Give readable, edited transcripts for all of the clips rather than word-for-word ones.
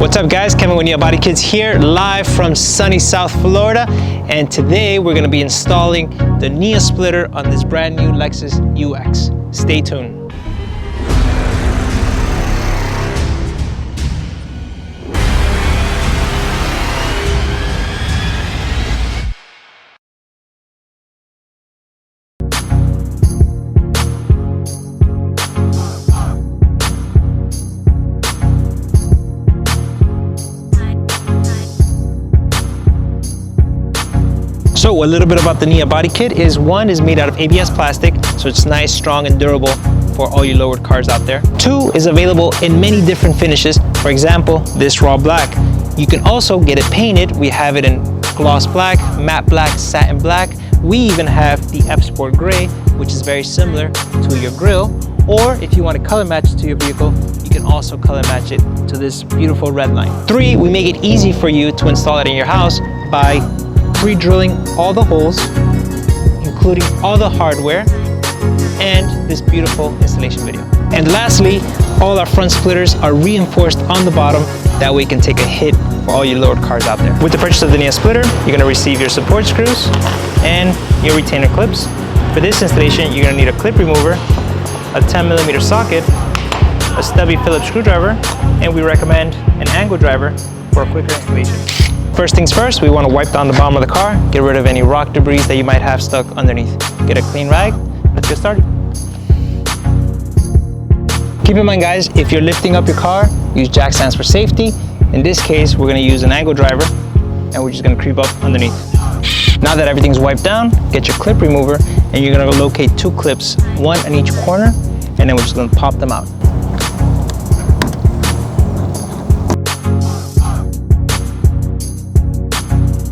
What's up guys, Kevin with NIA Body Kits here, live from sunny South Florida. And today we're gonna be installing the NIA splitter on this brand new Lexus UX. Stay tuned. So a little bit about the NIA Body Kit is one is made out of ABS plastic, so it's nice, strong, and durable for all your lowered cars out there. Two is available in many different finishes. For example, this raw black. You can also get it painted. We have it in gloss black, matte black, satin black. We even have the F Sport Gray, which is very similar to your grille. Or if you want to color match to your vehicle, you can also color match it to this beautiful red line. Three, we make it easy for you to install it in your house by pre-drilling all the holes, including all the hardware, and this beautiful installation video. And lastly, all our front splitters are reinforced on the bottom, that way you can take a hit for all your lowered cars out there. With the purchase of the NIA splitter, you're gonna receive your support screws and your retainer clips. For this installation, you're gonna need a clip remover, a 10mm socket, a stubby Phillips screwdriver, and we recommend an angle driver for a quicker installation. First things first, we want to wipe down the bottom of the car, get rid of any rock debris that you might have stuck underneath. Get a clean rag, let's get started. Keep in mind guys, if you're lifting up your car, use jack stands for safety. In this case, we're going to use an angle driver, and we're just going to creep up underneath. Now that everything's wiped down, get your clip remover, and you're going to locate two clips, one on each corner, and then we're just going to pop them out.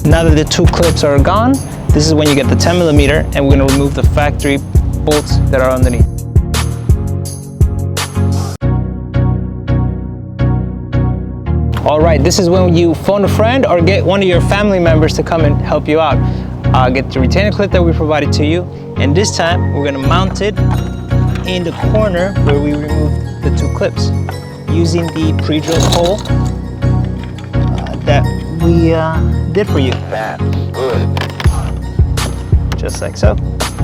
Now that the two clips are gone, this is when you get the 10mm, and we're going to remove the factory bolts that are underneath. Alright, this is when you phone a friend or get one of your family members to come and help you out. Get the retainer clip that we provided to you, and this time we're going to mount it in the corner where we removed the two clips using the pre-drilled hole that we did for you. That's good. Just like so.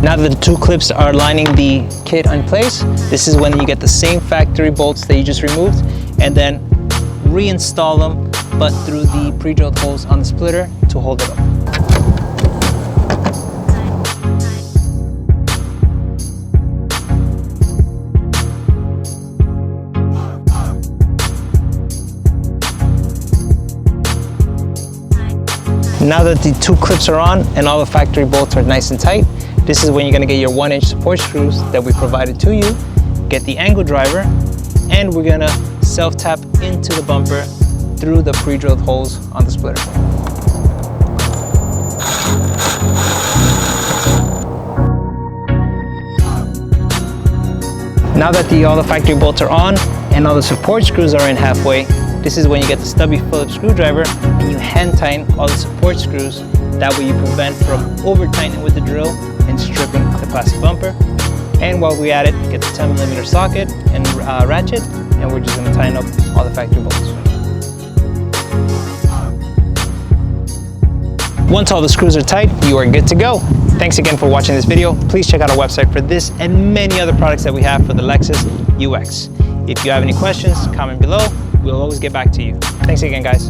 Now that the two clips are lining the kit in place, this is when you get the same factory bolts that you just removed, and then reinstall them, but through the pre-drilled holes on the splitter to hold it up. Now that the two clips are on and all the factory bolts are nice and tight, this is when you're gonna get your 1-inch support screws that we provided to you, get the angle driver, and we're gonna self-tap into the bumper through the pre-drilled holes on the splitter. Now that all the factory bolts are on and all the support screws are in halfway, this is when you get the stubby Phillips screwdriver and you hand tighten all the support screws. That way you prevent from over tightening with the drill and stripping the plastic bumper. And while we're at it, get the 10mm socket and ratchet, and we're just going to tighten up all the factory bolts. Once all the screws are tight, you are good to go. Thanks again for watching this video. Please check out our website for this and many other products that we have for the Lexus UX. If you have any questions, comment below. We'll always get back to you. Thanks again, guys.